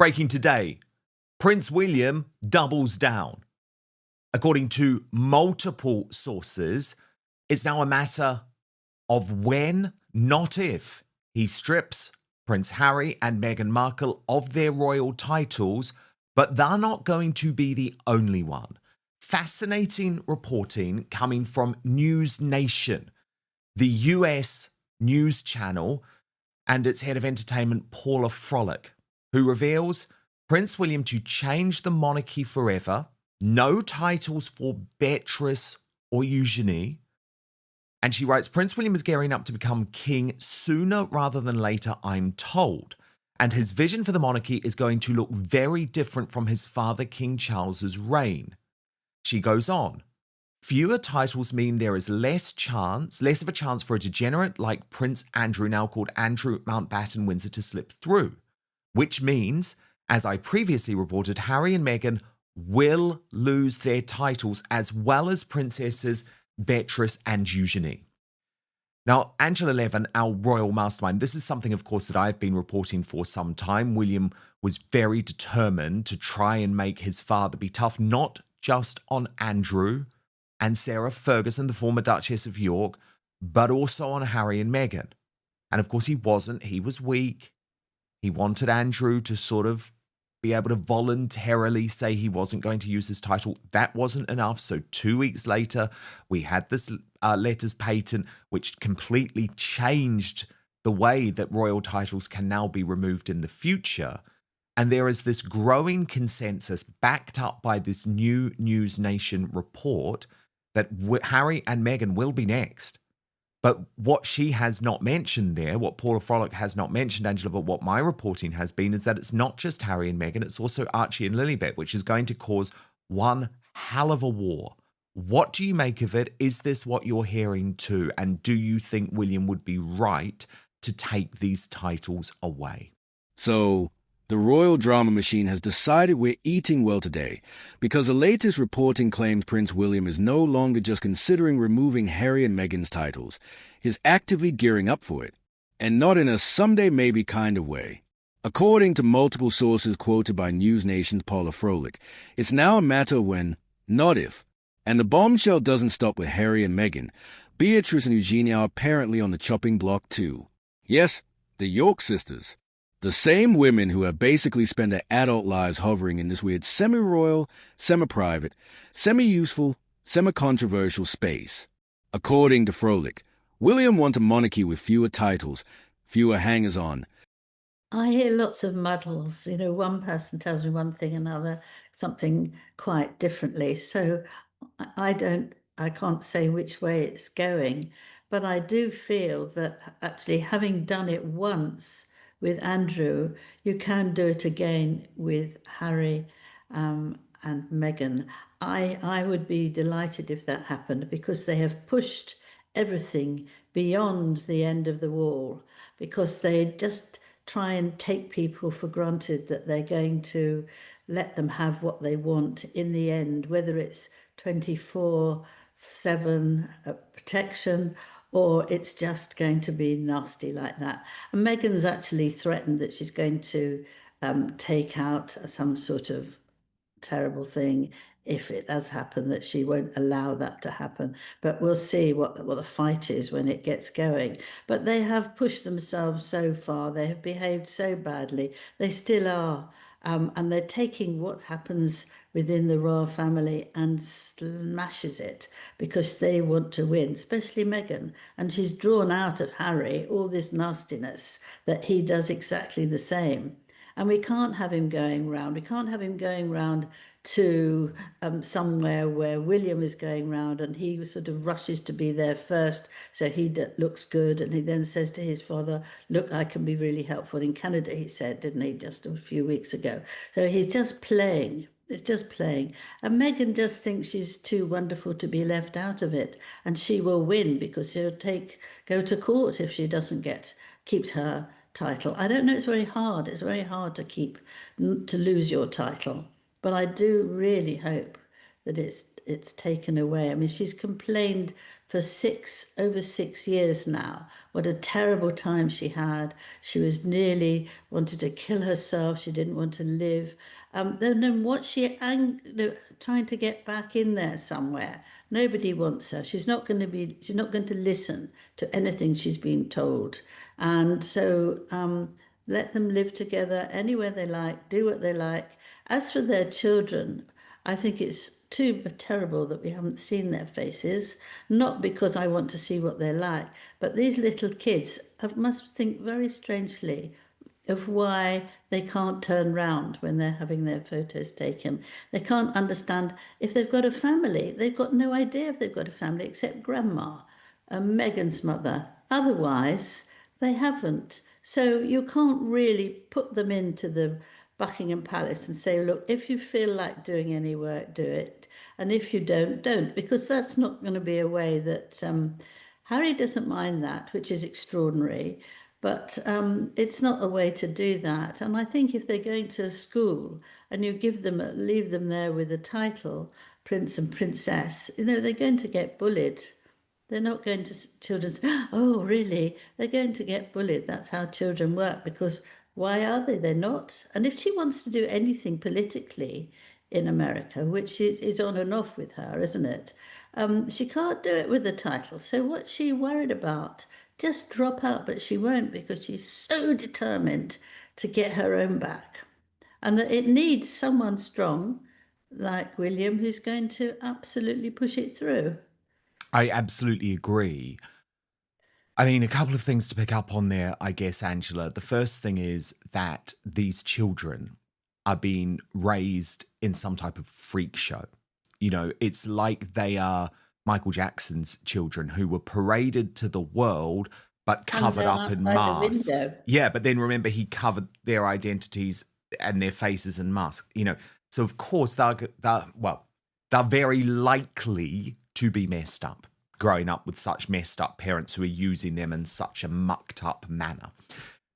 Breaking today, Prince William doubles down. According to multiple sources, it's now a matter of when, not if, he strips Prince Harry and Meghan Markle of their royal titles, but they're not going to be the only one. Fascinating reporting coming from News Nation, the US news channel, and its head of entertainment, Paula Frolic, who reveals Prince William to change the monarchy forever, no titles for Beatrice or Eugenie. And she writes, Prince William is gearing up to become king sooner rather than later, I'm told. And his vision for the monarchy is going to look very different from his father, King Charles's reign. She goes on, fewer titles mean there is less of a chance for a degenerate like Prince Andrew, now called Andrew Mountbatten Windsor, to slip through. Which means, as I previously reported, Harry and Meghan will lose their titles, as well as Princesses Beatrice and Eugenie. Now, Angela Levin, our royal mastermind, this is something, of course, that I've been reporting for some time. William was very determined to try and make his father be tough, not just on Andrew and Sarah Ferguson, the former Duchess of York, but also on Harry and Meghan. And of course, he wasn't. He was weak. He wanted Andrew to sort of be able to voluntarily say he wasn't going to use his title. That wasn't enough. So 2 weeks later, we had this letters patent, which completely changed the way that royal titles can now be removed in the future. And there is this growing consensus backed up by this new News Nation report that Harry and Meghan will be next. But what she has not mentioned there, what Paula Frolic has not mentioned, Angela, but what my reporting has been, is that it's not just Harry and Meghan, it's also Archie and Lilibet, which is going to cause one hell of a war. What do you make of it? Is this what you're hearing too? And do you think William would be right to take these titles away? So, the royal drama machine has decided we're eating well today, because the latest reporting claims Prince William is no longer just considering removing Harry and Meghan's titles. He's actively gearing up for it, and not in a someday maybe kind of way. According to multiple sources quoted by News Nation's Paula Frolic, it's now a matter of when, not if. And the bombshell doesn't stop with Harry and Meghan. Beatrice and Eugenie are apparently on the chopping block too. Yes, the York sisters. The same women who have basically spent their adult lives hovering in this weird semi-royal, semi-private, semi-useful, semi-controversial space. According to Frolic, William wants a monarchy with fewer titles, fewer hangers-on. I hear lots of muddles. One person tells me one thing, another something quite differently. So I can't say which way it's going, but I do feel that actually having done it once with Andrew, you can do it again with Harry and Meghan. I would be delighted if that happened, because they have pushed everything beyond the end of the wall, because they just try and take people for granted that they're going to let them have what they want in the end, whether it's 24/7 protection, or it's just going to be nasty like that. And Meghan's actually threatened that she's going to take out some sort of terrible thing if it does happen, that she won't allow that to happen. But we'll see what the fight is when it gets going. But they have pushed themselves so far. They have behaved so badly. They still are. And they're taking what happens within the royal family and smashes it, because they want to win, especially Meghan. And she's drawn out of Harry all this nastiness, that he does exactly the same. And we can't have him going round. We can't have him going round to somewhere where William is going round, and he sort of rushes to be there first, so he looks good, and he then says to his father, look, I can be really helpful. In Canada, he said, didn't he, just a few weeks ago. So he's just playing. It's just playing. And Meghan just thinks she's too wonderful to be left out of it, and she will win, because she'll go to court if she doesn't keeps her title. I don't know, it's very hard. It's very hard to lose your title. But I do really hope that it's taken away. I mean, she's complained for over 6 years now. What a terrible time she had. She was nearly wanted to kill herself. She didn't want to live. Then what trying to get back in there somewhere. Nobody wants her. She's not going to listen to anything she's been told. And so let them live together anywhere they like, do what they like. As for their children, I think it's too terrible that we haven't seen their faces, not because I want to see what they're like, but these little kids must think very strangely of why they can't turn round when they're having their photos taken. They can't understand if they've got a family. They've got no idea if they've got a family except grandma and Meghan's mother. Otherwise, they haven't. So you can't really put them into the Buckingham Palace and say, look, if you feel like doing any work, do it. And if you don't, don't, because that's not going to be a way that Harry doesn't mind that, which is extraordinary. But it's not a way to do that. And I think if they're going to school and you leave them there with a title, Prince and Princess, they're going to get bullied. They're not going to children say, oh, really? They're going to get bullied. That's how children work because why are they? They're not. And if she wants to do anything politically in America, which is on and off with her, isn't it? She can't do it with the title. So what's she worried about? Just drop out, but she won't because she's so determined to get her own back. And that it needs someone strong like William who's going to absolutely push it through. I absolutely agree. I mean, a couple of things to pick up on there, I guess, Angela. The first thing is that these children are being raised in some type of freak show. It's like they are Michael Jackson's children who were paraded to the world but Hung covered down up in outside the masks. window. Yeah, but then remember, he covered their identities and their faces in masks. So of course they're very likely to be messed up, growing up with such messed up parents who are using them in such a mucked up manner.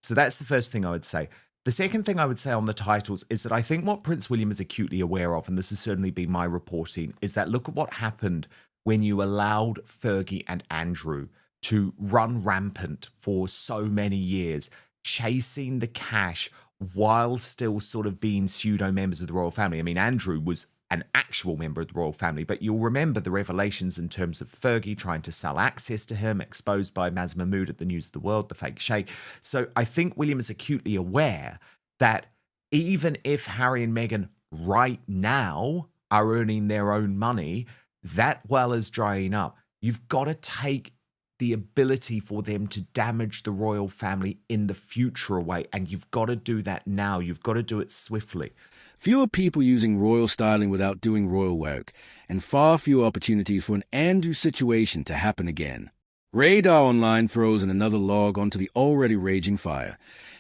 So that's the first thing I would say. The second thing I would say on the titles is that I think what Prince William is acutely aware of, and this has certainly been my reporting, is that look at what happened when you allowed Fergie and Andrew to run rampant for so many years, chasing the cash while still sort of being pseudo members of the royal family. I mean, Andrew was an actual member of the royal family, but you'll remember the revelations in terms of Fergie trying to sell access to him, exposed by Maz Mahmood at the News of the World, the fake sheikh. So I think William is acutely aware that even if Harry and Meghan right now are earning their own money, that well is drying up. You've got to take the ability for them to damage the royal family in the future away, and you've got to do that now. You've got to do it swiftly. Fewer people using royal styling without doing royal work, and far fewer opportunities for an Andrew situation to happen again. Radar Online throws in another log onto the already raging fire.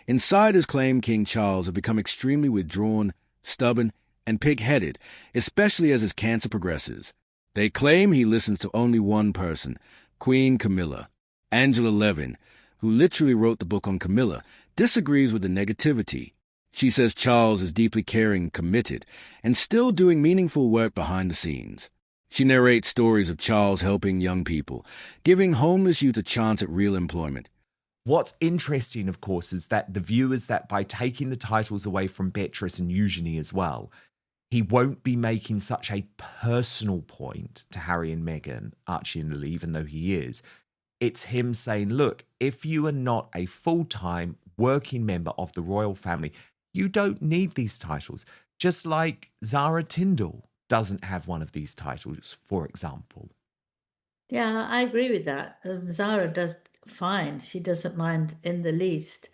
Insiders claim King Charles has become extremely withdrawn, stubborn, and pig-headed, especially as his cancer progresses. They claim he listens to only one person, Queen Camilla. Angela Levin, who literally wrote the book on Camilla, disagrees with the negativity. She says Charles is deeply caring and committed, and still doing meaningful work behind the scenes. She narrates stories of Charles helping young people, giving homeless youth a chance at real employment. What's interesting, of course, is that the view is that by taking the titles away from Beatrice and Eugenie as well, he won't be making such a personal point to Harry and Meghan, Archie and Lily, even though he is. It's him saying, look, if you are not a full-time working member of the royal family, you don't need these titles. Just like Zara Tindall doesn't have one of these titles, for example. Yeah, I agree with that. Zara does fine. She doesn't mind in the least.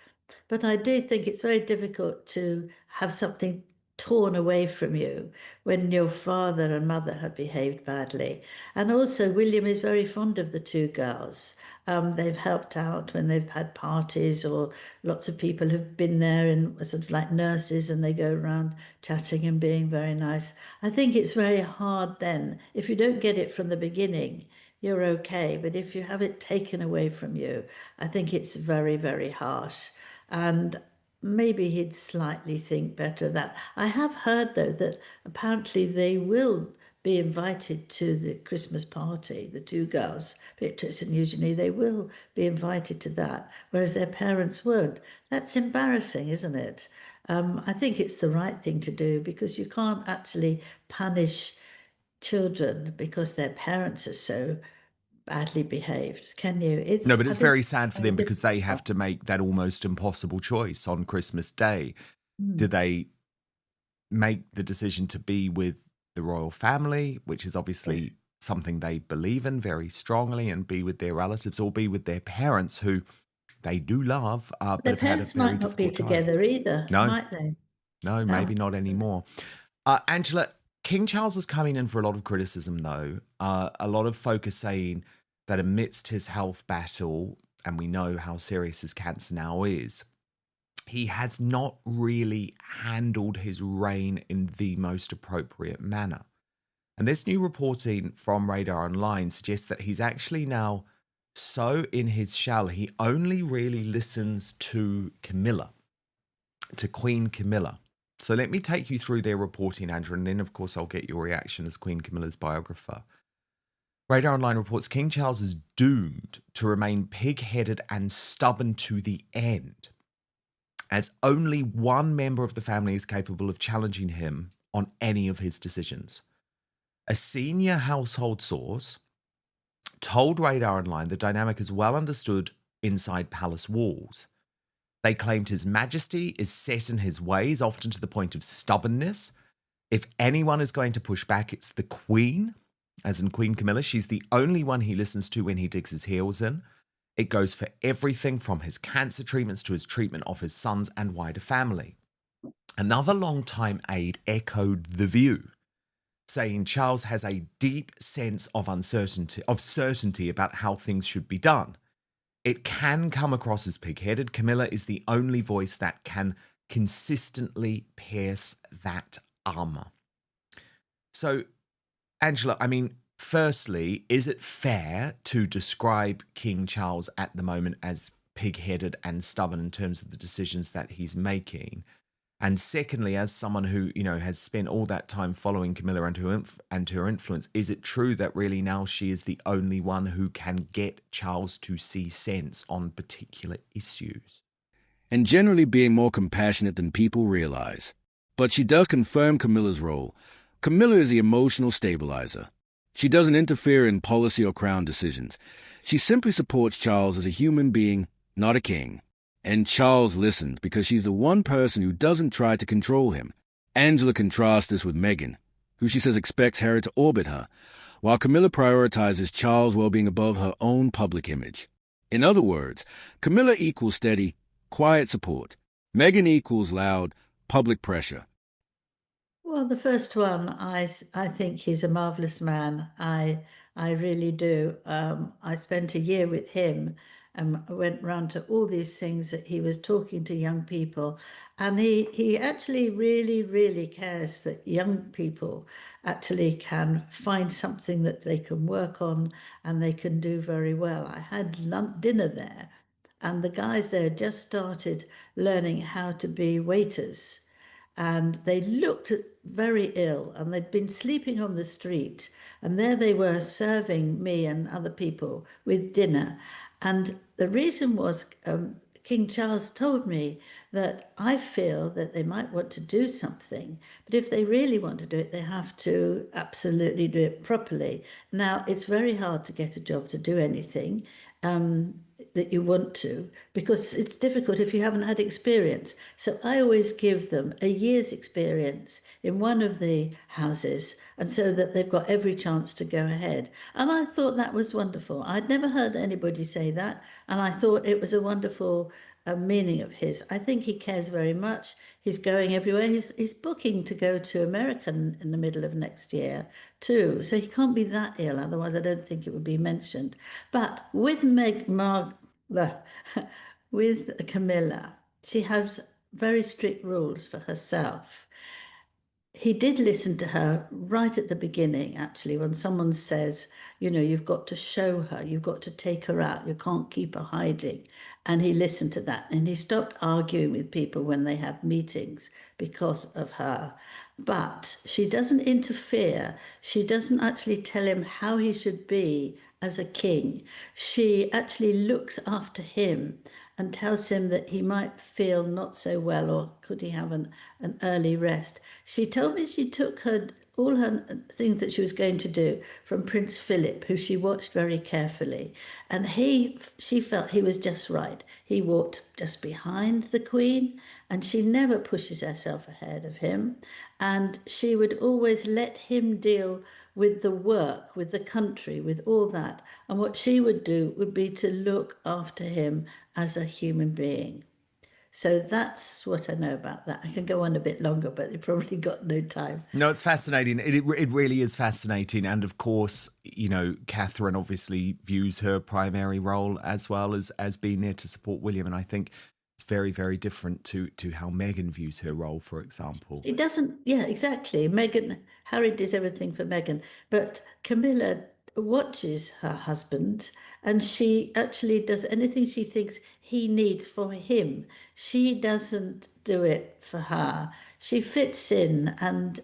But I do think it's very difficult to have something torn away from you when your father and mother have behaved badly. And also, William is very fond of the two girls. They've helped out when they've had parties, or lots of people have been there and sort of like nurses, and they go around chatting and being very nice. I think it's very hard then. If you don't get it from the beginning, you're okay. But if you have it taken away from you, I think it's very, very harsh. And maybe he'd slightly think better of that. I have heard, though, that apparently they will be invited to the Christmas party. The two girls, Beatrice and Eugenie, they will be invited to that, whereas their parents won't. That's embarrassing, isn't it? I think it's the right thing to do because you can't actually punish children because their parents are so badly behaved, can you? No, but I it's think very sad for them because they have to make that almost impossible choice on Christmas Day. Do they make the decision to be with the royal family, which is obviously something they believe in very strongly, and be with their relatives, or be with their parents who they do love, but their have had a parents very might not be difficult time? together either, No, might they? no, No. maybe not anymore. Angela, King Charles is coming in for a lot of criticism, though. A lot of focus saying that amidst his health battle, and we know how serious his cancer now is, he has not really handled his reign in the most appropriate manner. And this new reporting from Radar Online suggests that he's actually now so in his shell, he only really listens to Camilla, to Queen Camilla. So let me take you through their reporting, Andrew, and then, of course, I'll get your reaction as Queen Camilla's biographer. Radar Online reports King Charles is doomed to remain pig-headed and stubborn to the end, as only one member of the family is capable of challenging him on any of his decisions. A senior household source told Radar Online the dynamic is well understood inside palace walls. They claimed His Majesty is set in his ways, often to the point of stubbornness. If anyone is going to push back, it's the Queen, as in Queen Camilla. She's the only one he listens to when he digs his heels in. It goes for everything from his cancer treatments to his treatment of his sons and wider family. Another longtime aide echoed the view, saying Charles has a deep sense of certainty about how things should be done. It can come across as pig-headed. Camilla is the only voice that can consistently pierce that armor. So, Angela, I mean, firstly, is it fair to describe King Charles at the moment as pig-headed and stubborn in terms of the decisions that he's making? And secondly, as someone who, has spent all that time following Camilla and her influence, is it true that really now she is the only one who can get Charles to see sense on particular issues? And generally being more compassionate than people realize. But she does confirm Camilla's role. Camilla is the emotional stabilizer. She doesn't interfere in policy or crown decisions. She simply supports Charles as a human being, not a king. And Charles listens because she's the one person who doesn't try to control him. Angela contrasts this with Meghan, who she says expects Harry to orbit her, while Camilla prioritizes Charles' well-being above her own public image. In other words, Camilla equals steady, quiet support. Meghan equals loud, public pressure. Well, the first one, I think he's a marvelous man. I really do. I spent a year with him and I went round to all these things that he was talking to young people, and he actually really, really cares that young people actually can find something that they can work on and they can do very well. I had dinner there, and the guys there just started learning how to be waiters, and they looked very ill and they'd been sleeping on the street, and there they were serving me and other people with dinner. And the reason was, King Charles told me that I feel that they might want to do something, but if they really want to do it, they have to absolutely do it properly. Now, it's very hard to get a job to do anything that you want to, because it's difficult if you haven't had experience. So I always give them a year's experience in one of the houses, and so that they've got every chance to go ahead. And I thought that was wonderful. I'd never heard anybody say that, and I thought it was a wonderful meaning of his. I think he cares very much. He's going everywhere. He's booking to go to America in the middle of next year too. So he can't be that ill. Otherwise, I don't think it would be mentioned. But with with Camilla, she has very strict rules for herself. he did listen to her right at the beginning, actually, when someone says, you've got to show her, you've got to take her out, you can't keep her hiding. And he listened to that and he stopped arguing with people when they have meetings because of her. But she doesn't interfere. She doesn't actually tell him how he should be as a king. She actually looks after him and tells him that he might feel not so well or could he have an early rest. She told me she took all her things that she was going to do from Prince Philip, who she watched very carefully. And she felt he was just right. He walked just behind the Queen, and she never pushes herself ahead of him. And she would always let him deal with the work, with the country, with all that. And what she would do would be to look after him as a human being. So that's what I know about that. I can go on a bit longer, but you probably got no time. No, it's fascinating. It really is fascinating. And of course, Catherine obviously views her primary role as well as being there to support William. And I think it's very, very different to how Meghan views her role, for example. It doesn't, yeah, exactly. Harry does everything for Meghan, but Camilla watches her husband and she actually does anything she thinks he needs for him. She doesn't do it for her. She fits in and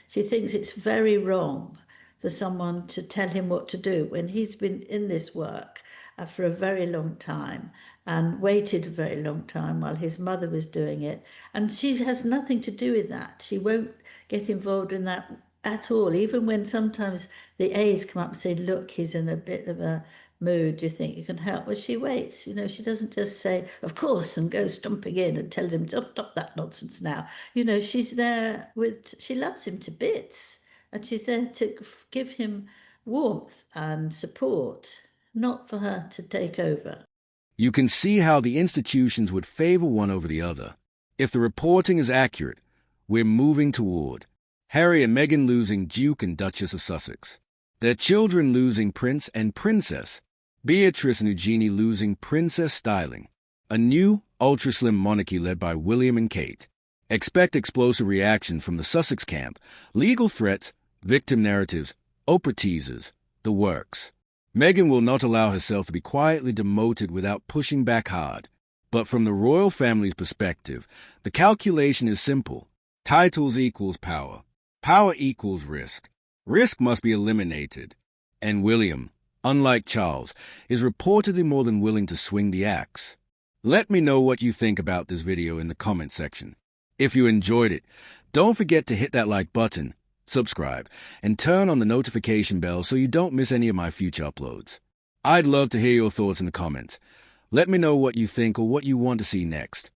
she thinks it's very wrong for someone to tell him what to do when he's been in this work for a very long time and waited a very long time while his mother was doing it. And she has nothing to do with that. She won't get involved in that at all, even when sometimes the A's come up and say, look, he's in a bit of a mood, do you think you can help? Well, she waits, she doesn't just say, of course, and go stomping in and tells him, stop that nonsense now. She's there she loves him to bits, and she's there to give him warmth and support, not for her to take over. You can see how the institutions would favor one over the other. If the reporting is accurate, we're moving toward Harry and Meghan losing Duke and Duchess of Sussex, their children losing Prince and Princess, Beatrice and Eugenie losing Princess Styling, a new, ultra-slim monarchy led by William and Kate. Expect explosive reaction from the Sussex camp, legal threats, victim narratives, Oprah teasers, the works. Meghan will not allow herself to be quietly demoted without pushing back hard. But from the royal family's perspective, the calculation is simple. Titles equals power. Power equals risk. Risk must be eliminated. And William, unlike Charles, is reportedly more than willing to swing the axe. Let me know what you think about this video in the comment section. If you enjoyed it, don't forget to hit that like button, subscribe, and turn on the notification bell so you don't miss any of my future uploads. I'd love to hear your thoughts in the comments. Let me know what you think or what you want to see next.